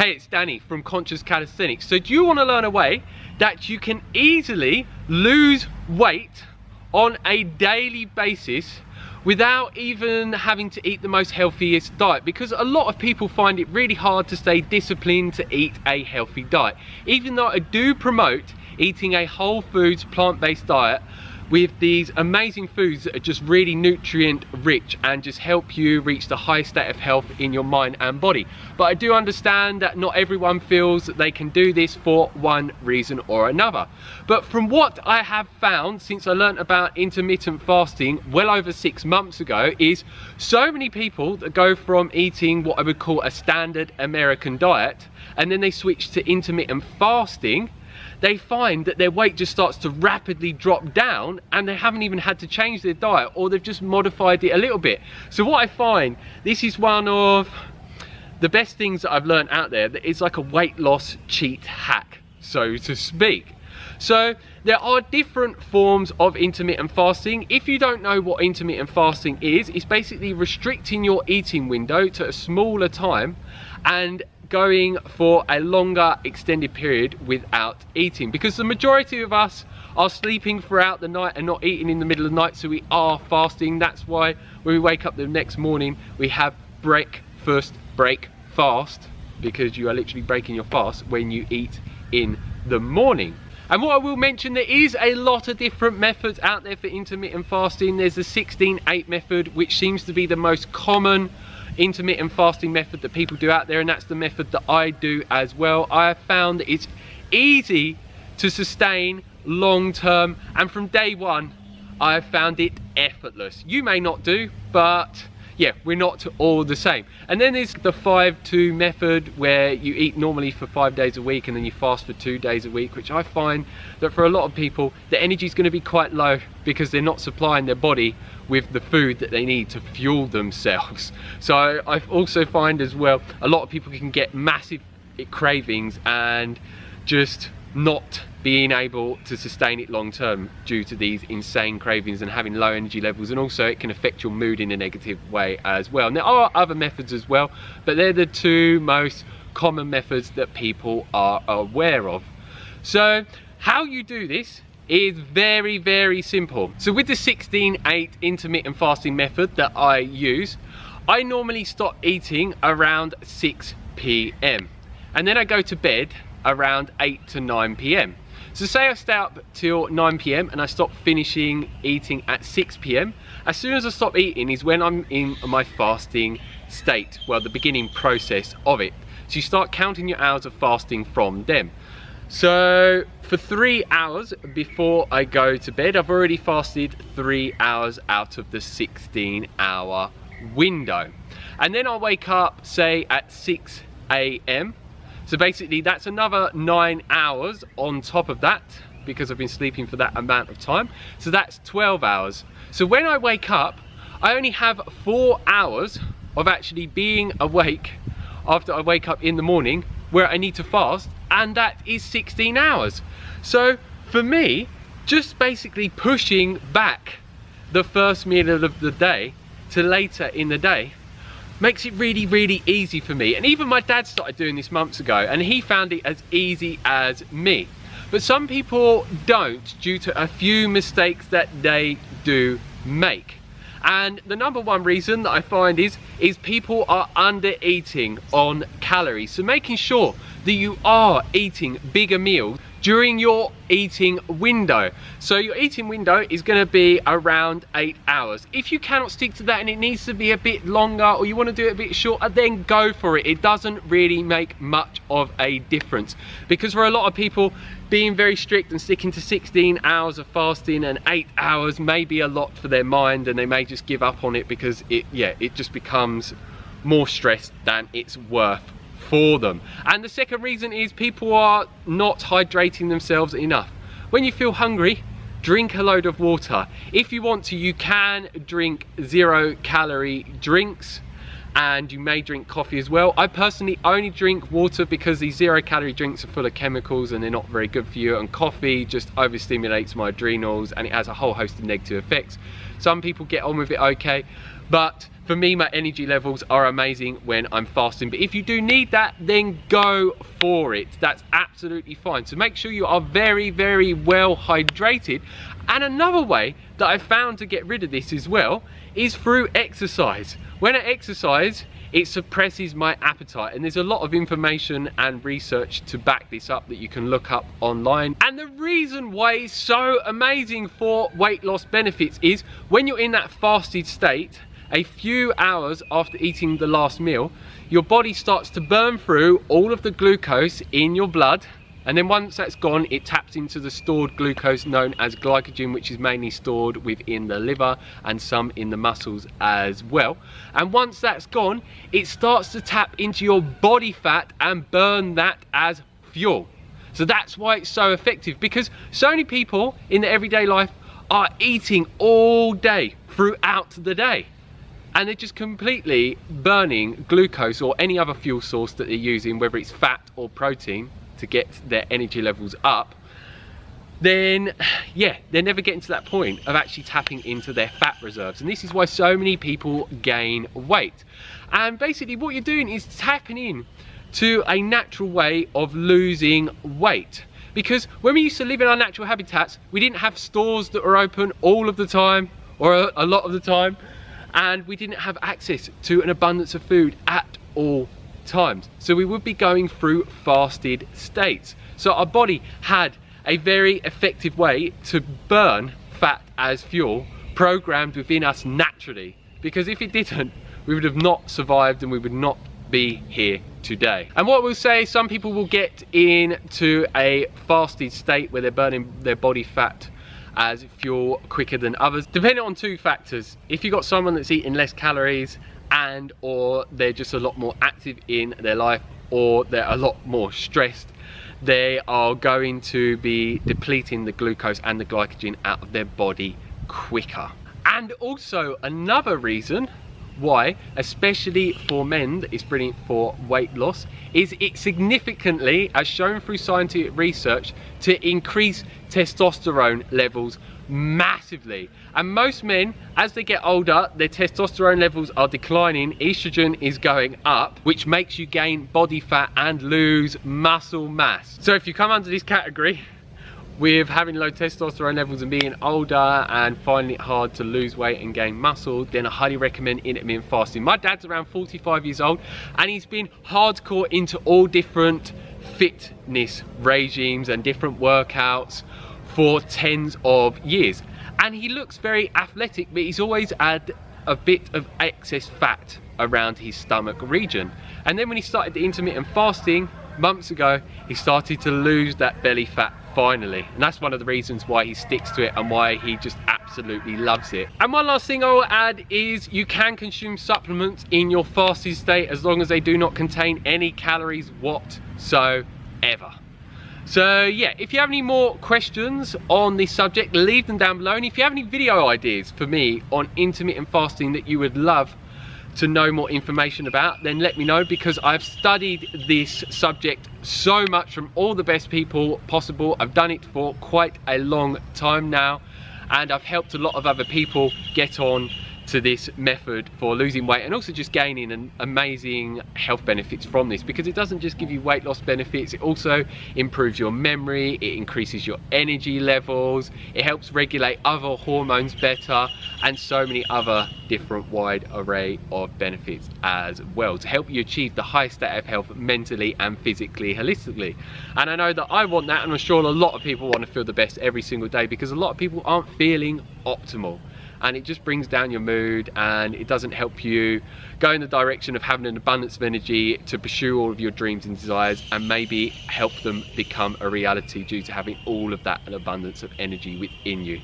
Hey, it's Danny from Conscious Calisthenics. So do you want to learn a way that you can easily lose weight on a daily basis without even having to eat the most healthiest diet? Because a lot of people find it really hard to stay disciplined to eat a healthy diet. Even though I do promote eating a whole foods plant-based diet with these amazing foods that are just really nutrient rich and just help you reach the highest state of health in your mind and body. But I do understand that not everyone feels that they can do this for one reason or another. But from what I have found since I learned about intermittent fasting well over 6 months ago, is so many people that go from eating what I would call a standard American diet and then they switch to intermittent fasting, they find that their weight just starts to rapidly drop down and they haven't even had to change their diet, or they've just modified it a little bit. So what I find, this is one of the best things that I've learned out there, that it's like a weight loss cheat hack, so to speak. So there are different forms of intermittent fasting. If you don't know what intermittent fasting is, it's basically restricting your eating window to a smaller time and going for a longer extended period without eating, because the majority of us are sleeping throughout the night and not eating in the middle of the night, so we are fasting. That's why when we wake up the next morning we have break fast, because you are literally breaking your fast when you eat in the morning. And what I will mention, there is a lot of different methods out there for intermittent fasting. There's the 16-8 method, which seems to be the most common intermittent fasting method that people do out there, and that's the method that I do as well. I have found that it's easy to sustain long term, and from day one I have found it effortless. You may not do, but yeah, we're not all the same. And then there's the 5-2 method, where you eat normally for 5 days a week and then you fast for 2 days a week, which I find that for a lot of people the energy is going to be quite low because they're not supplying their body with the food that they need to fuel themselves. So I also find as well, a lot of people can get massive cravings and just not being able to sustain it long term due to these insane cravings and having low energy levels, and also it can affect your mood in a negative way as well. And there are other methods as well, but they're the two most common methods that people are aware of. So how you do this is very, very simple. So with the 16-8 intermittent fasting method that I use, I normally stop eating around 6 p.m. and then I go to bed around 8 to 9 p.m. So say I stay up till 9 p.m. and I stop finishing eating at 6 p.m. As soon as I stop eating is when I'm in my fasting state, well, the beginning process of it. So you start counting your hours of fasting from them. So for 3 hours before I go to bed, I've already fasted 3 hours out of the 16-hour window. And then I'll wake up, say, at 6 a.m. So basically that's another 9 hours on top of that, because I've been sleeping for that amount of time. So that's 12 hours. So when I wake up, I only have 4 hours of actually being awake after I wake up in the morning, where I need to fast, and that is 16 hours. So for me, just basically pushing back the first meal of the day to later in the day makes it really, really easy for me. And even my dad started doing this months ago and he found it as easy as me. But some people don't, due to a few mistakes that they do make. And the number one reason that I find is people are under eating on calories. So making sure that you are eating bigger meals during your eating window. So your eating window is going to be around 8 hours. If you cannot stick to that and it needs to be a bit longer, or you want to do it a bit shorter, then go for it. It doesn't really make much of a difference, because for a lot of people, being very strict and sticking to 16 hours of fasting and 8 hours may be a lot for their mind, and they may just give up on it because it just becomes more stress than it's worth for them. And the second reason is people are not hydrating themselves enough. When you feel hungry, drink a load of water. If you want to, you can drink 0-calorie drinks, and you may drink coffee as well. I personally only drink water because these 0-calorie drinks are full of chemicals and they're not very good for you, and coffee just overstimulates my adrenals and it has a whole host of negative effects. Some people get on with it okay, but for me, my energy levels are amazing when I'm fasting. But if you do need that, then go for it. That's absolutely fine. So make sure you are very, very well hydrated. And another way that I found to get rid of this as well is through exercise. When I exercise, it suppresses my appetite, and there's a lot of information and research to back this up that you can look up online. And the reason why it's so amazing for weight loss benefits is when you're in that fasted state, a few hours after eating the last meal, your body starts to burn through all of the glucose in your blood, and then once that's gone, it taps into the stored glucose known as glycogen, which is mainly stored within the liver and some in the muscles as well. And once that's gone, it starts to tap into your body fat and burn that as fuel. So that's why it's so effective, because so many people in their everyday life are eating all day throughout the day, and they're just completely burning glucose or any other fuel source that they're using, whether it's fat or protein, to get their energy levels up. Then yeah, they're never getting to that point of actually tapping into their fat reserves. And this is why so many people gain weight. And basically what you're doing is tapping in to a natural way of losing weight. Because when we used to live in our natural habitats, we didn't have stores that were open all of the time, or a lot of the time, and we didn't have access to an abundance of food at all times. So we would be going through fasted states. So our body had a very effective way to burn fat as fuel programmed within us naturally, because if it didn't, we would have not survived and we would not be here today. And what we'll say, some people will get into a fasted state where they're burning their body fat as fuel quicker than others, depending on two factors. If you've got someone that's eating less calories, and or they're just a lot more active in their life, or they're a lot more stressed, they are going to be depleting the glucose and the glycogen out of their body quicker. And also another reason why, especially for men, that is brilliant for weight loss, is it significantly, as shown through scientific research, to increase testosterone levels massively. And most men, as they get older, their testosterone levels are declining, estrogen is going up, which makes you gain body fat and lose muscle mass. So if you come under this category with having low testosterone levels and being older and finding it hard to lose weight and gain muscle, then I highly recommend intermittent fasting. My dad's around 45 years old and he's been hardcore into all different fitness regimes and different workouts for tens of years, and he looks very athletic, but he's always had a bit of excess fat around his stomach region. And then when he started the intermittent fasting months ago, he started to lose that belly fat finally, and that's one of the reasons why he sticks to it and why he just absolutely loves it. And one last thing I will add is you can consume supplements in your fasted state as long as they do not contain any calories whatsoever. So yeah, if you have any more questions on this subject, leave them down below. And if you have any video ideas for me on intermittent fasting that you would love to know more information about, then let me know, because I've studied this subject so much from all the best people possible. I've done it for quite a long time now, and I've helped a lot of other people get on to this method for losing weight and also just gaining an amazing health benefits from this, because it doesn't just give you weight loss benefits, it also improves your memory, it increases your energy levels, it helps regulate other hormones better, and so many other different wide array of benefits as well to help you achieve the highest state of health mentally and physically, holistically. And I know that I want that, and I'm sure a lot of people want to feel the best every single day, because a lot of people aren't feeling optimal. And it just brings down your mood, and it doesn't help you go in the direction of having an abundance of energy to pursue all of your dreams and desires, and maybe help them become a reality due to having all of that abundance of energy within you.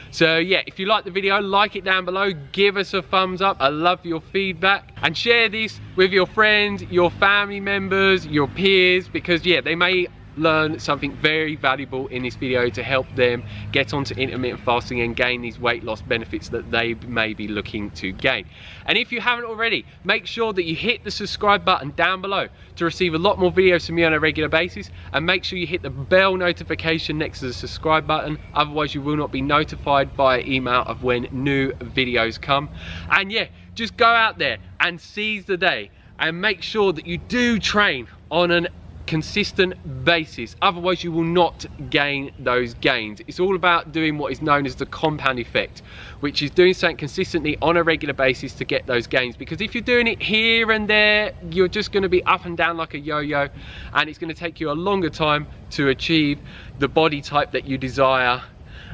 So yeah, if you like the video, like it down below, give us a thumbs up. I love your feedback, and share this with your friends, your family members, your peers, because yeah, they may learn something very valuable in this video to help them get onto intermittent fasting and gain these weight loss benefits that they may be looking to gain. And if you haven't already, make sure that you hit the subscribe button down below to receive a lot more videos from me on a regular basis, and make sure you hit the bell notification next to the subscribe button, otherwise you will not be notified by email of when new videos come. And yeah, just go out there and seize the day and make sure that you do train on a consistent basis. Otherwise you will not gain those gains. It's all about doing what is known as the compound effect, which is doing something consistently on a regular basis to get those gains. Because if you're doing it here and there, you're just going to be up and down like a yo-yo, and it's going to take you a longer time to achieve the body type that you desire.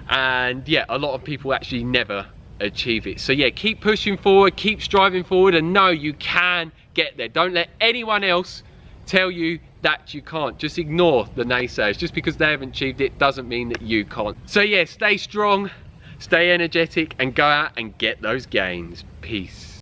And yeah, a lot of people actually never achieve it. So yeah, keep pushing forward, keep striving forward, and know you can get there. Don't let anyone else tell you that you can't. Just ignore the naysayers. Just because they haven't achieved it doesn't mean that you can't. So yeah, stay strong, stay energetic, and go out and get those gains. Peace.